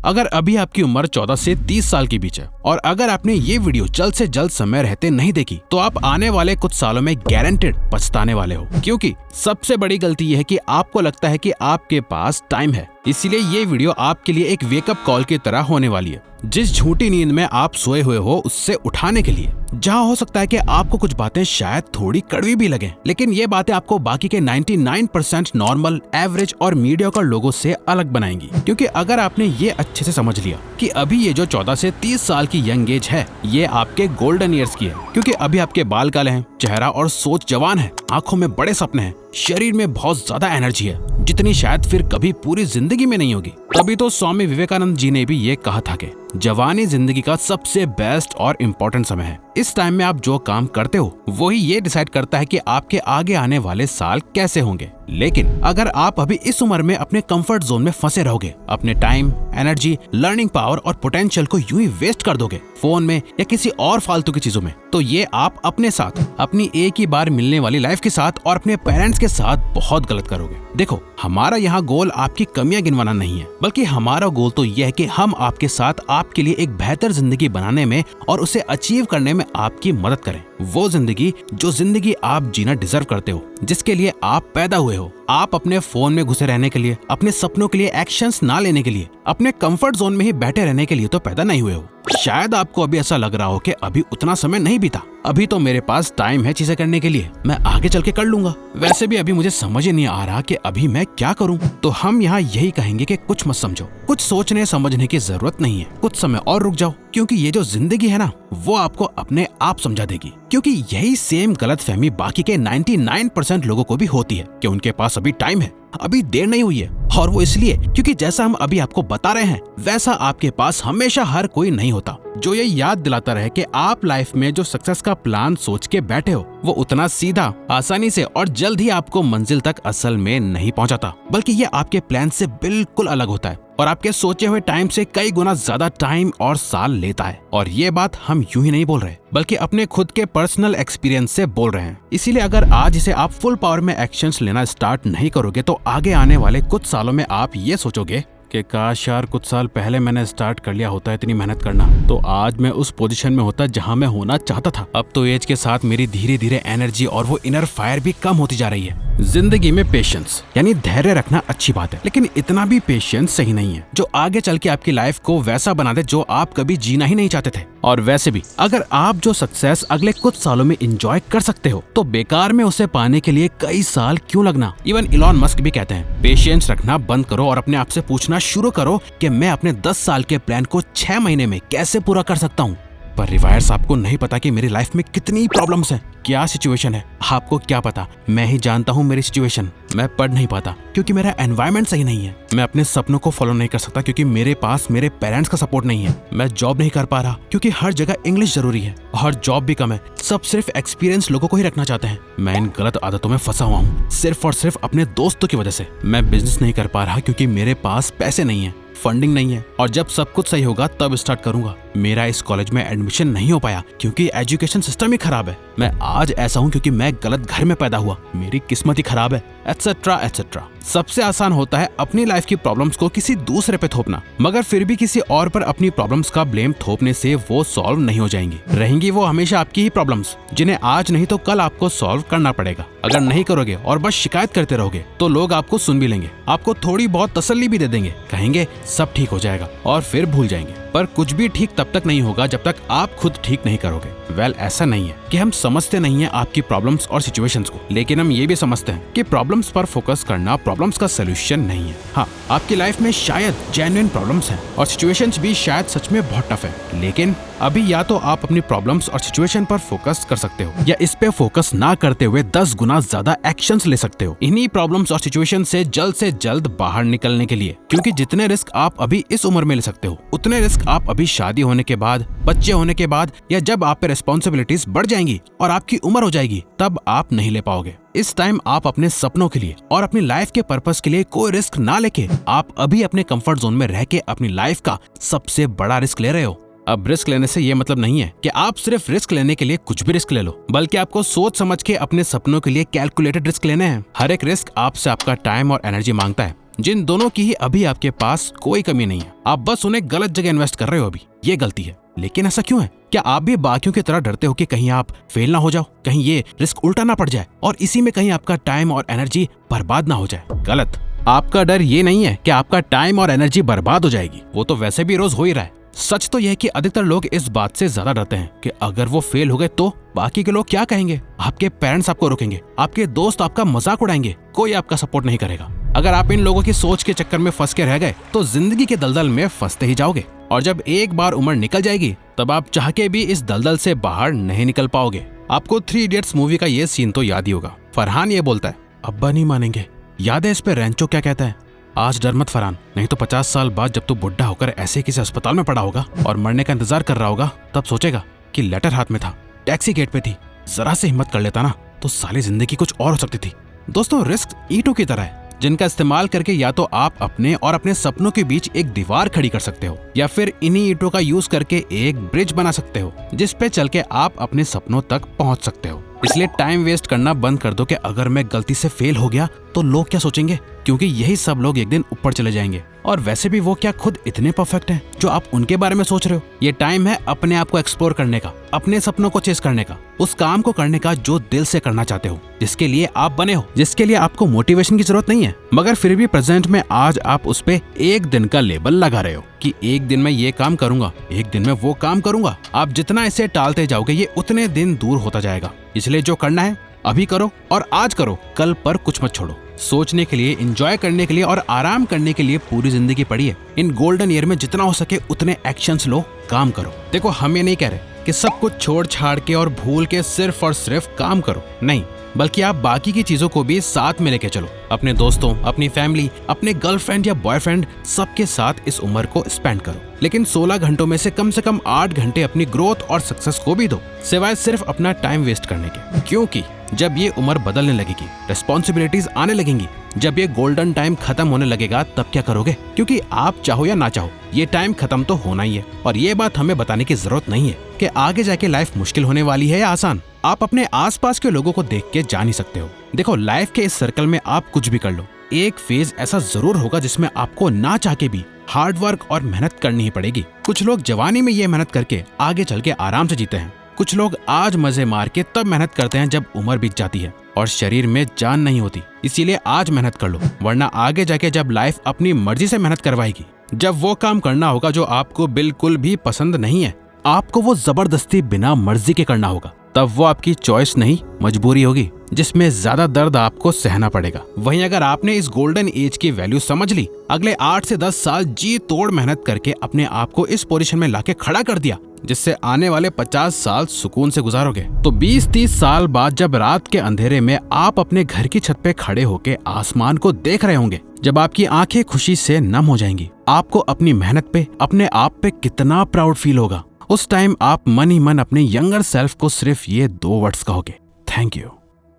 अगर अभी आपकी उम्र 14 से 30 साल के बीच है और अगर आपने ये वीडियो जल्द से जल्द समय रहते नहीं देखी तो आप आने वाले कुछ सालों में गारंटेड पछताने वाले हो, क्योंकि सबसे बड़ी गलती यह है कि आपको लगता है कि आपके पास टाइम है। इसीलिए ये वीडियो आपके लिए एक वेकअप कॉल की तरह होने वाली है। जिस झूठी नींद में आप सोए हुए हो उससे उठाने के लिए, जहां हो सकता है कि आपको कुछ बातें शायद थोड़ी कड़वी भी लगे, लेकिन ये बातें आपको बाकी के 99% नॉर्मल, एवरेज और मीडियोकर लोगों से अलग बनाएंगी। क्योंकि अगर आपने ये अच्छे से समझ लिया कि अभी ये जो 14 से 30 साल की यंग एज है ये आपके गोल्डन ईयर्स की है, क्योंकि अभी आपके बाल काले हैं, चेहरा और सोच जवान है, आंखों में बड़े सपने हैं, शरीर में बहुत ज्यादा एनर्जी है जितनी शायद फिर कभी पूरी जिंदगी में नहीं होगी। तभी तो स्वामी विवेकानंद जी ने भी ये कहा था कि जवानी जिंदगी का सबसे बेस्ट और इम्पोर्टेंट समय है। इस टाइम में आप जो काम करते हो वही ये डिसाइड करता है कि आपके आगे आने वाले साल कैसे होंगे। लेकिन अगर आप अभी इस उम्र में अपने कंफर्ट जोन में फंसे रहोगे, अपने टाइम, एनर्जी, लर्निंग पावर और पोटेंशियल को यूं ही वेस्ट कर दोगे फोन में या किसी और फालतू की चीजों में, तो ये आप अपने साथ, अपनी एक ही बार मिलने वाली लाइफ के साथ और अपने पेरेंट्स के साथ बहुत गलत करोगे। देखो, हमारा यहाँ गोल आपकी कमियां गिनवाना नहीं है, बल्कि हमारा गोल तो यह है कि हम आपके साथ आपके लिए एक बेहतर जिंदगी बनाने में और उसे अचीव करने में आपकी मदद करें। वो जिंदगी जो जिंदगी आप जीना डिजर्व करते हो, जिसके लिए आप पैदा हुए हो। आप अपने फोन में घुसे रहने के लिए, अपने सपनों के लिए एक्शंस ना लेने के लिए, अपने कंफर्ट जोन में ही बैठे रहने के लिए तो पैदा नहीं हुए हो। शायद आपको अभी ऐसा लग रहा हो कि अभी उतना समय नहीं बीता, अभी तो मेरे पास टाइम है चीजें करने के लिए, मैं आगे चल के कर लूंगा। वैसे भी अभी मुझे समझ ही नहीं आ रहा कि अभी मैं क्या करूं। तो हम यहाँ यही कहेंगे कि कुछ मत समझो, कुछ सोचने समझने की जरूरत नहीं है, कुछ समय और रुक जाओ, क्योंकि ये जो जिंदगी है ना वो आपको अपने आप समझा देगी। क्योंकि यही सेम गलतफहमी बाकी के 99% लोगों को भी होती है कि उनके पास अभी टाइम है, अभी देर नहीं हुई है। और वो इसलिए क्योंकि जैसा हम अभी आपको बता रहे हैं वैसा आपके पास हमेशा हर कोई नहीं होता, जो ये याद दिलाता रहे कि आप लाइफ में जो सक्सेस का प्लान सोच के बैठे हो वो उतना सीधा, आसानी से और जल्द ही आपको मंजिल तक असल में नहीं पहुंचाता, बल्कि ये आपके प्लान से बिल्कुल अलग होता है और आपके सोचे हुए टाइम से कई गुना ज्यादा टाइम और साल लेता है। और ये बात हम यूं ही नहीं बोल रहे, बल्कि अपने खुद के पर्सनल एक्सपीरियंस से बोल रहे हैं। इसीलिए अगर आज इसे आप फुल पावर में एक्शंस लेना स्टार्ट नहीं करोगे तो आगे आने वाले कुछ सालों में आप ये सोचोगे कि काश यार कुछ साल पहले मैंने स्टार्ट कर लिया होता इतनी मेहनत करना, तो आज मैं उस पोजीशन में होता जहां मैं होना चाहता था। अब तो एज के साथ मेरी धीरे धीरे एनर्जी और वो इनर फायर भी कम होती जा रही है। जिंदगी में पेशेंस यानी धैर्य रखना अच्छी बात है, लेकिन इतना भी पेशेंस सही नहीं है जो आगे चल के आपकी लाइफ को वैसा बना दे जो आप कभी जीना ही नहीं चाहते थे। और वैसे भी अगर आप जो सक्सेस अगले कुछ सालों में एंजॉय कर सकते हो तो बेकार में उसे पाने के लिए कई साल क्यों लगना। इवन इलॉन मस्क भी कहते हैं पेशेंस रखना बंद करो और अपने आप से पूछना शुरू करो कि मैं अपने 10 साल के प्लान को 6 महीने में कैसे पूरा कर सकता हूँ। पर रिवायर्स, आपको नहीं पता कि मेरी लाइफ में कितनी प्रॉब्लम्स हैं, क्या सिचुएशन है। आपको क्या पता, मैं ही जानता हूँ मेरी सिचुएशन। मैं पढ़ नहीं पाता क्योंकि मेरा एनवायरनमेंट सही नहीं है, मैं अपने सपनों को फॉलो नहीं कर सकता क्योंकि मेरे पास मेरे पेरेंट्स का सपोर्ट नहीं है, मैं जॉब नहीं कर पा रहा क्योंकि हर जगह इंग्लिश जरूरी है और जॉब भी कम है, सब सिर्फ एक्सपीरियंस लोगों को ही रखना चाहते हैं। मैं इन गलत आदतों में फंसा हुआ हूँ सिर्फ और सिर्फ अपने दोस्तों की वजह से। मैं बिजनेस नहीं कर पा रहा क्योंकि मेरे पास पैसे नहीं है, फंडिंग नहीं है, और जब सब कुछ सही होगा तब स्टार्ट करूंगा। मेरा इस कॉलेज में एडमिशन नहीं हो पाया क्योंकि एजुकेशन सिस्टम ही खराब है। मैं आज ऐसा हूँ क्योंकि मैं गलत घर में पैदा हुआ, मेरी किस्मत ही खराब है, एटसेट्रा एटसेट्रा। सबसे आसान होता है अपनी लाइफ की प्रॉब्लम्स को किसी दूसरे पे थोपना, मगर फिर भी किसी और पर अपनी प्रॉब्लम्स का ब्लेम थोपने से वो सॉल्व नहीं हो जाएंगी। रहेंगी वो हमेशा आपकी ही प्रॉब्लम्स, जिन्हें आज नहीं तो कल आपको सॉल्व करना पड़ेगा। अगर नहीं करोगे और बस शिकायत करते रहोगे तो लोग आपको सुन भी लेंगे, आपको थोड़ी बहुत तसल्ली भी दे देंगे, कहेंगे सब ठीक हो जाएगा और फिर भूल जाएंगे। पर कुछ भी ठीक तब तक नहीं होगा जब तक आप खुद ठीक नहीं करोगे। ऐसा नहीं है कि हम समझते नहीं है आपकी प्रॉब्लम्स और सिचुएशंस को, लेकिन हम ये भी समझते हैं कि प्रॉब्लम्स पर फोकस करना प्रॉब्लम्स का सलूशन नहीं है। हाँ, आपकी लाइफ में शायद जेन्युइन प्रॉब्लम्स हैं और सिचुएशंस भी शायद सच में बहुत टफ है, लेकिन अभी या तो आप अपनी प्रॉब्लम्स और सिचुएशन पर फोकस कर सकते हो या इस पे फोकस ना करते हुए 10 गुना ज्यादा एक्शंस ले सकते हो इन्हीं प्रॉब्लम्स और सिचुएशन से जल्द बाहर निकलने के लिए। क्योंकि जितने रिस्क आप अभी इस उम्र में ले सकते हो उतने रिस्क आप अभी शादी होने के बाद, बच्चे होने के बाद या जब आप पे रिस्पॉन्सिबिलिटीज बढ़ जाएंगी और आपकी उम्र हो जाएगी तब आप नहीं ले पाओगे। इस टाइम आप अपने सपनों के लिए और अपनी लाइफ के पर्पस के लिए कोई रिस्क ना लेके आप अभी अपने कंफर्ट जोन में रह के अपनी लाइफ का सबसे बड़ा रिस्क ले रहे हो। अब रिस्क लेने से ये मतलब नहीं है कि आप सिर्फ रिस्क लेने के लिए कुछ भी रिस्क ले लो, बल्कि आपको सोच समझ के अपने सपनों के लिए कैलकुलेटेड रिस्क लेने हैं। हर एक रिस्क आपसे आपका टाइम और एनर्जी मांगता है, जिन दोनों की ही अभी आपके पास कोई कमी नहीं है। आप बस उन्हें गलत जगह इन्वेस्ट कर रहे हो अभी, ये गलती है। लेकिन ऐसा क्यों है? क्या आप भी बाकियों की तरह डरते हो कि कहीं आप फेल ना हो जाओ, कहीं ये रिस्क उल्टा ना पड़ जाए और इसी में कहीं आपका टाइम और एनर्जी बर्बाद ना हो जाए? गलत। आपका डर ये नहीं है कि आपका टाइम और एनर्जी बर्बाद हो जाएगी, वो तो वैसे भी रोज हो ही रहा है। सच तो यह है कि अधिकतर लोग इस बात से ज्यादा डरते हैं कि अगर वो फेल हो गए तो बाकी के लोग क्या कहेंगे। आपके पेरेंट्स आपको रोकेंगे, आपके दोस्त आपका मजाक उड़ाएंगे, कोई आपका सपोर्ट नहीं करेगा। अगर आप इन लोगों की सोच के चक्कर में फंस के रह गए तो जिंदगी के दलदल में फंसते ही जाओगे और जब एक बार उम्र निकल जाएगी तब आप चाह के भी इस दलदल से बाहर नहीं निकल पाओगे। आपको 3 इडियट्स मूवी का ये सीन तो याद ही होगा। फरहान ये बोलता है, अब्बा नहीं मानेंगे। याद है इस पे रैंचो क्या कहता है? आज डर मत फरहान, नहीं तो 50 साल बाद जब तू बुढ़ा होकर ऐसे किसी अस्पताल में पड़ा होगा और मरने का इंतजार कर रहा होगा, तब सोचेगा कि लेटर हाथ में था, टैक्सी गेट पे थी, जरा से हिम्मत कर लेता ना तो साली जिंदगी कुछ और हो सकती थी। दोस्तों, रिस्क ईंटों की तरह है जिनका इस्तेमाल करके या तो आप अपने और अपने सपनों के बीच एक दीवार खड़ी कर सकते हो या फिर इन्हीं ईंटों का यूज करके एक ब्रिज बना सकते हो जिस पे चल के आप अपने सपनों तक पहुंच सकते हो। इसलिए टाइम वेस्ट करना बंद कर दो कि अगर मैं गलती से फेल हो गया तो लोग क्या सोचेंगे, क्योंकि यही सब लोग एक दिन ऊपर चले जाएंगे और वैसे भी वो क्या खुद इतने परफेक्ट हैं जो आप उनके बारे में सोच रहे हो। ये टाइम है अपने आप को एक्सप्लोर करने का, अपने सपनों को चेस करने का, उस काम को करने का जो दिल से करना चाहते हो, जिसके लिए आप बने हो, जिसके लिए आपको मोटिवेशन की जरूरत नहीं है, मगर फिर भी प्रेजेंट में आज आप उस पे एक दिन का लेबल लगा रहे हो कि एक दिन में ये काम करूंगा, एक दिन में वो काम करूंगा। आप जितना इसे टालते जाओगे ये उतने दिन दूर होता जाएगा। इसलिए जो करना है अभी करो और आज करो, कल पर कुछ मत छोड़ो। सोचने के लिए, एंजॉय करने के लिए और आराम करने के लिए पूरी जिंदगी पड़ी है। इन गोल्डन ईयर में जितना हो सके उतने एक्शंस लो, काम करो। देखो, हम ये नहीं कह रहे कि सब कुछ छोड़ छाड़ के और भूल के सिर्फ और सिर्फ काम करो, नहीं, बल्कि आप बाकी की चीजों को भी साथ में लेके चलो। अपने दोस्तों, अपनी फैमिली, अपने गर्लफ्रेंड या बॉयफ्रेंड, सबके साथ इस उम्र को स्पेंड करो। लेकिन 16 घंटों में से कम 8 घंटे अपनी ग्रोथ और सक्सेस को भी दो, सिवाय सिर्फ अपना टाइम वेस्ट करने के। क्योंकि जब ये उम्र बदलने लगेगी, रिस्पॉन्सिबिलिटीज आने लगेंगी, जब ये गोल्डन टाइम खत्म होने लगेगा, तब क्या करोगे? क्योंकि आप चाहो या ना चाहो ये टाइम खत्म तो होना ही है। और ये बात हमें बताने की जरूरत नहीं है कि आगे जाके लाइफ मुश्किल होने वाली है या आसान। आप अपने आसपास के लोगों को देख के जान ही सकते हो। देखो, लाइफ के इस सर्कल में आप कुछ भी कर लो, एक फेज ऐसा जरूर होगा जिसमें आपको ना चाह के भी हार्ड वर्क और मेहनत करनी ही पड़ेगी। कुछ लोग जवानी में ये मेहनत करके आगे चल के आराम से जीते हैं, कुछ लोग आज मजे मार के तब मेहनत करते हैं जब उम्र बीत जाती है और शरीर में जान नहीं होती। इसीलिए आज मेहनत कर लो, वरना आगे जाके जब लाइफ अपनी मर्जी से मेहनत करवाएगी, जब वो काम करना होगा जो आपको बिल्कुल भी पसंद नहीं है, आपको वो जबरदस्ती बिना मर्जी के करना होगा, तब वो आपकी चॉइस नहीं मजबूरी होगी, जिसमें ज्यादा दर्द आपको सहना पड़ेगा। वहीं अगर आपने इस गोल्डन एज की वैल्यू समझ ली, अगले 8 से 10 साल जी तोड़ मेहनत करके अपने आप को इस पोजीशन में लाके खड़ा कर दिया जिससे आने वाले 50 साल सुकून से गुजारोगे, तो 20-30 साल बाद जब रात के अंधेरे में आप अपने घर की छत पे खड़े होके आसमान को देख रहे होंगे, जब आपकी आंखें खुशी से नम हो जाएंगी, आपको अपनी मेहनत पे, अपने आप पे कितना प्राउड फील होगा। उस टाइम आप मन ही मन अपने यंगर सेल्फ को सिर्फ ये 2 वर्ड्स कहोगे, थैंक यू।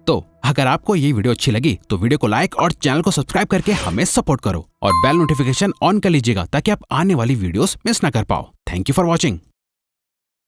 तो अगर आपको ये वीडियो अच्छी लगी तो वीडियो को लाइक और चैनल को सब्सक्राइब करके हमें सपोर्ट करो और बेल नोटिफिकेशन ऑन कर लीजिएगा ताकि आप आने वाली वीडियोस मिस ना कर पाओ। Thank you for watching.